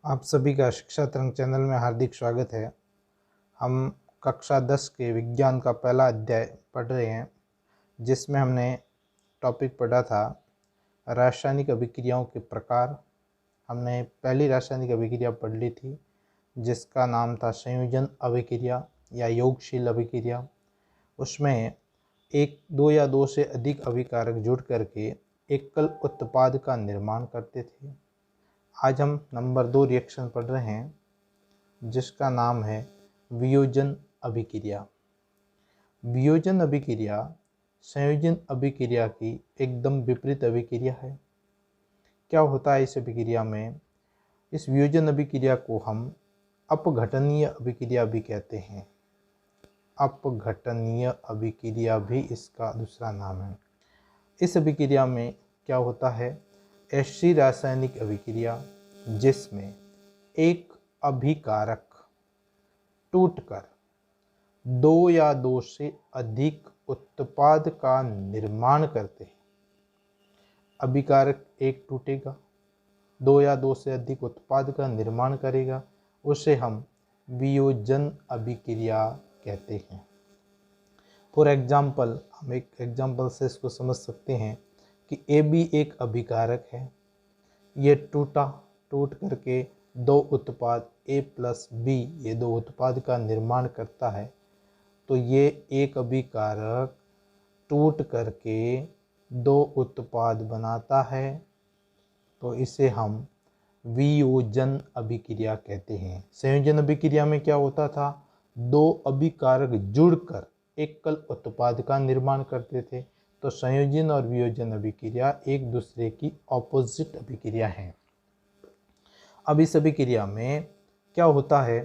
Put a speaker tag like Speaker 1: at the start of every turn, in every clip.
Speaker 1: आप सभी का शिक्षा तरंग चैनल में हार्दिक स्वागत है। हम कक्षा 10 के विज्ञान का पहला अध्याय पढ़ रहे हैं, जिसमें हमने टॉपिक पढ़ा था रासायनिक अभिक्रियाओं के प्रकार। हमने पहली रासायनिक अभिक्रिया पढ़ ली थी, जिसका नाम था संयोजन अभिक्रिया या योगशील अभिक्रिया। उसमें एक, दो या दो से अधिक अभिकारक जुड़ करके एकल उत्पाद का निर्माण करते थे। आज हम नंबर 2 रिएक्शन पढ़ रहे हैं, जिसका नाम है वियोजन अभिक्रिया। वियोजन अभिक्रिया संयोजन अभिक्रिया की एकदम विपरीत अभिक्रिया है। क्या होता है इस अभिक्रिया में? इस वियोजन अभिक्रिया को हम अपघटनीय अभिक्रिया भी कहते हैं। अपघटनीय अभिक्रिया भी इसका दूसरा नाम है। इस अभिक्रिया में क्या होता है? ऐसी रासायनिक अभिक्रिया जिसमें एक अभिकारक टूटकर दो या दो से अधिक उत्पाद का निर्माण करते हैं। अभिकारक एक टूटेगा, दो या दो से अधिक उत्पाद का निर्माण करेगा, उसे हम वियोजन अभिक्रिया कहते हैं। फॉर एग्जाम्पल, हम एक एग्जाम्पल से इसको समझ सकते हैं कि ए बी एक अभिकारक है। ये टूट करके दो उत्पाद A प्लस बी, ये दो उत्पाद का निर्माण करता है। तो ये एक अभिकारक टूट करके दो उत्पाद बनाता है, तो इसे हम वियोजन अभिक्रिया कहते हैं। संयोजन अभिक्रिया में क्या होता था? दो अभिकारक जुड़कर एकल उत्पाद का निर्माण करते थे। तो संयोजन और वियोजन अभिक्रिया एक दूसरे की ऑपोजिट अभिक्रिया हैं। अब इस अभिक्रिया में क्या होता है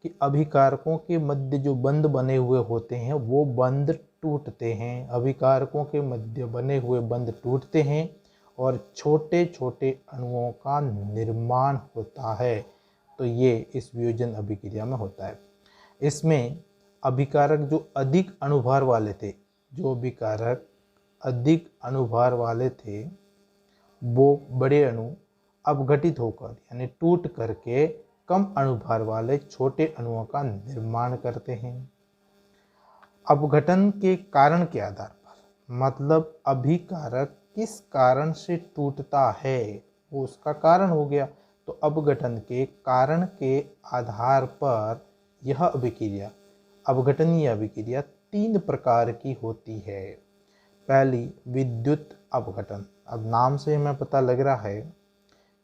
Speaker 1: कि अभिकारकों के मध्य जो बंध बने हुए होते हैं वो बंध टूटते हैं। अभिकारकों के मध्य बने हुए बंध टूटते हैं और छोटे छोटे अणुओं का निर्माण होता है। तो ये इस वियोजन अभिक्रिया में होता है। इसमें अभिकारक जो अधिक अणुभार वाले थे, जो अभिकारक अधिक अणुभार वाले थे, वो बड़े अणु अपघटित होकर यानी टूट करके कम अणुभार वाले छोटे अणुओं का निर्माण करते हैं। अपघटन के कारण के आधार पर, मतलब अभिकारक किस कारण से टूटता है वो उसका कारण हो गया। तो अपघटन के कारण के आधार पर यह अभिक्रिया, अपघटनीय अभिक्रिया, तीन प्रकार की होती है। पहली, विद्युत अपघटन। अब नाम से हमें पता लग रहा है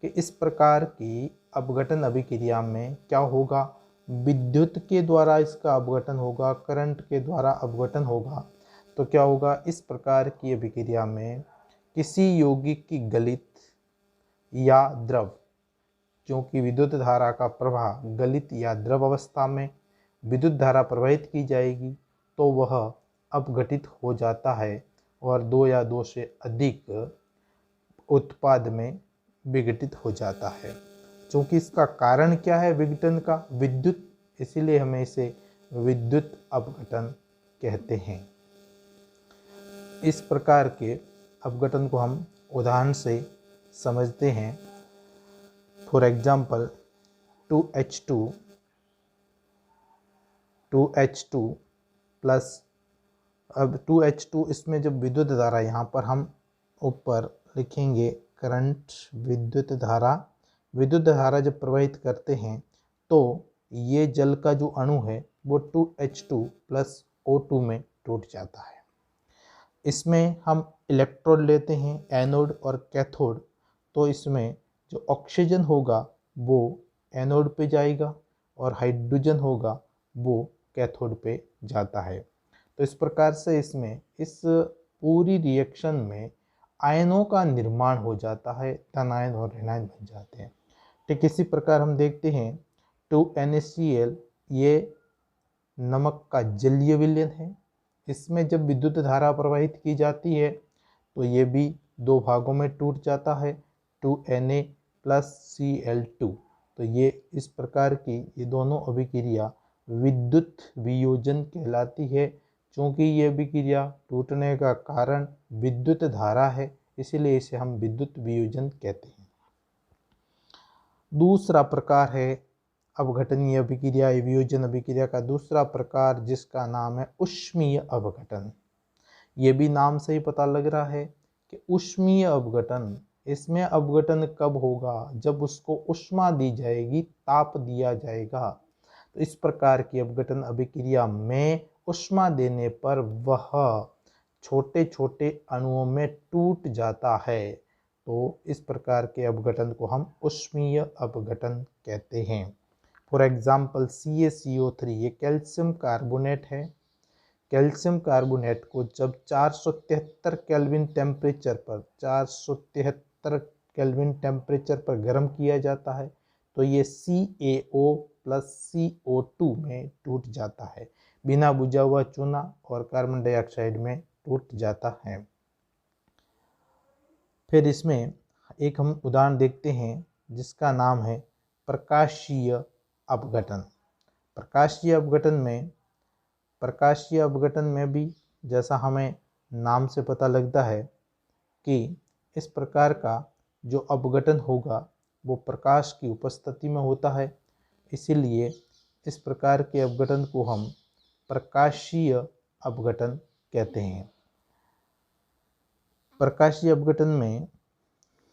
Speaker 1: कि इस प्रकार की अपघटन अभिक्रिया में क्या होगा? विद्युत के द्वारा इसका अपघटन होगा, करंट के द्वारा अपघटन होगा। तो क्या होगा? इस प्रकार की अभिक्रिया में किसी यौगिक की गलित या द्रव, क्योंकि विद्युत धारा का प्रवाह गलित या द्रव अवस्था में विद्युत धारा प्रवाहित की जाएगी, तो वह अपघटित हो जाता है और दो या दो से अधिक उत्पाद में विघटित हो जाता है। क्योंकि इसका कारण क्या है विघटन का? विद्युत, इसीलिए हमें इसे विद्युत अपघटन कहते हैं। इस प्रकार के अपघटन को हम उदाहरण से समझते हैं। फॉर एग्जाम्पल, 2H2 प्लस, अब 2H2 इसमें जब विद्युत धारा, यहाँ पर हम ऊपर लिखेंगे करंट, विद्युत धारा जब प्रवाहित करते हैं तो ये जल का जो अणु है वो 2H2 प्लस O2 में टूट जाता है। इसमें हम इलेक्ट्रोड लेते हैं, एनोड और कैथोड। तो इसमें जो ऑक्सीजन होगा वो एनोड पे जाएगा और हाइड्रोजन होगा वो कैथोड पे जाता है। तो इस प्रकार से इसमें इस पूरी रिएक्शन में आयनों का निर्माण हो जाता है, धन आयन और ऋण आयन बन जाते हैं। ठीक इसी प्रकार हम देखते हैं 2NaCl, ये नमक का जलीय विलयन है। इसमें जब विद्युत धारा प्रवाहित की जाती है तो ये भी दो भागों में टूट जाता है, 2Na प्लस Cl2। तो ये इस प्रकार की ये दोनों अभिक्रिया विद्युत वियोजन कहलाती है। क्योंकि ये अभिक्रिया टूटने का कारण विद्युत धारा है, इसीलिए इसे हम विद्युत वियोजन कहते हैं। दूसरा प्रकार है अपघटनीय अभिक्रिया, वियोजन अभिक्रिया का दूसरा प्रकार जिसका नाम है ऊष्मीय अपघटन। ये भी नाम से ही पता लग रहा है कि ऊष्मीय अपघटन। इसमें अपघटन कब होगा? जब उसको ऊष्मा दी जाएगी, ताप दिया जाएगा। तो इस प्रकार की अपघटन अभिक्रिया में ऊष्मा देने पर वह छोटे छोटे अणुओं में टूट जाता है। तो इस प्रकार के अपघटन को हम ऊष्मीय अपघटन कहते हैं। फॉर एग्जाम्पल CaCO3, ये कैल्शियम कार्बोनेट है। कैल्शियम कार्बोनेट को जब 473 केल्विन टेम्परेचर पर 473 केल्विन टेम्परेचर पर गर्म किया जाता है तो ये CaO प्लस CO2 में टूट जाता है, बिना बुझा हुआ चूना और कार्बन डाइऑक्साइड में टूट जाता है। फिर इसमें एक हम उदाहरण देखते हैं जिसका नाम है प्रकाशीय अपघटन। प्रकाशीय अपघटन में भी जैसा हमें नाम से पता लगता है कि इस प्रकार का जो अपघटन होगा वो प्रकाश की उपस्थिति में होता है, इसीलिए इस प्रकार के अपघटन को हम प्रकाशीय अपघटन कहते हैं। प्रकाशीय अपघटन में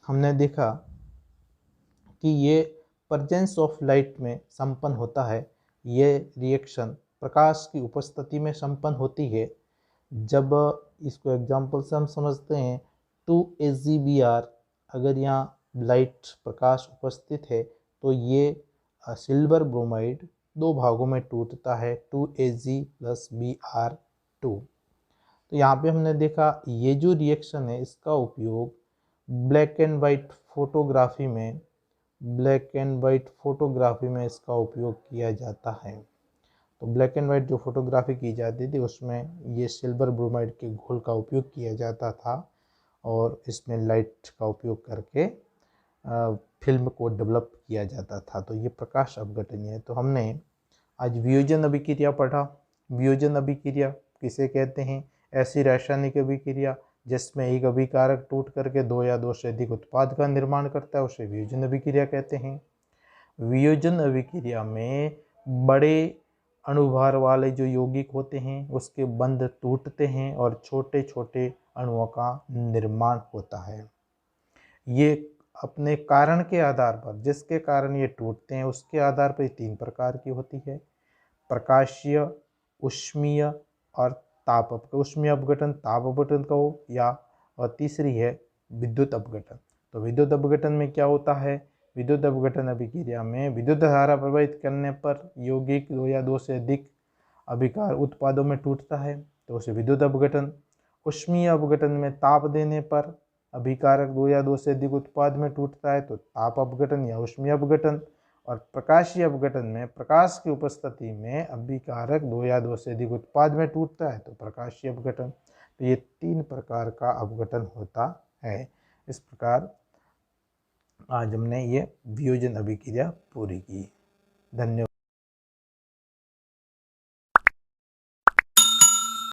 Speaker 1: हमने देखा कि ये प्रेजेंस ऑफ लाइट में संपन्न होता है। ये रिएक्शन प्रकाश की उपस्थिति में संपन्न होती है। जब इसको एग्जाम्पल से हम समझते हैं 2AgBr, अगर यहाँ लाइट प्रकाश उपस्थित है तो ये सिल्वर ब्रोमाइड दो भागों में टूटता है, 2Ag + Br2। तो यहाँ पे हमने देखा ये जो रिएक्शन है इसका उपयोग ब्लैक एंड वाइट फोटोग्राफी में इसका उपयोग किया जाता है। तो ब्लैक एंड वाइट जो फोटोग्राफी की जाती थी उसमें ये सिल्वर ब्रोमाइड के घोल का उपयोग किया जाता था और इसमें लाइट का उपयोग करके फिल्म को डेवलप किया जाता था। तो ये प्रकाश अपघटन है। तो हमने आज वियोजन अभिक्रिया पढ़ा। वियोजन अभिक्रिया किसे कहते हैं? ऐसी रासायनिक अभिक्रिया जिसमें एक अभिकारक टूट करके दो या दो से अधिक उत्पाद का निर्माण करता है, उसे वियोजन अभिक्रिया कहते हैं। वियोजन अभिक्रिया में बड़े अणुभार वाले जो यौगिक होते हैं उसके बंध टूटते हैं और छोटे छोटे अणुओं का निर्माण होता है। ये अपने कारण के आधार पर, जिसके कारण ये टूटते हैं उसके आधार पर तीन प्रकार की होती है: प्रकाशीय, ऊष्मीय और ताप। ऊष्मीय अपघटन, ताप अपघटन कहो, या और तीसरी है विद्युत अपघटन। तो विद्युत अपघटन में क्या होता है? विद्युत अपघटन अभिक्रिया में विद्युत धारा प्रवाहित करने पर यौगिक दो या दो से अधिक अभिकार उत्पादों में टूटता है, तो उसे विद्युत अपघटन। ऊष्मीय अपघटन में ताप देने पर अभिकारक दो या दो से अधिक उत्पाद में टूटता है, तो ताप अपघटन या ऊष्मीय अपघटन। और प्रकाशीय अपघटन में प्रकाश की उपस्थिति में अभिकारक दो या दो से अधिक उत्पाद में टूटता है, तो प्रकाशीय अपघटन। तो ये तीन प्रकार का अपघटन होता है। इस प्रकार आज हमने ये वियोजन अभिक्रिया पूरी की। धन्यवाद।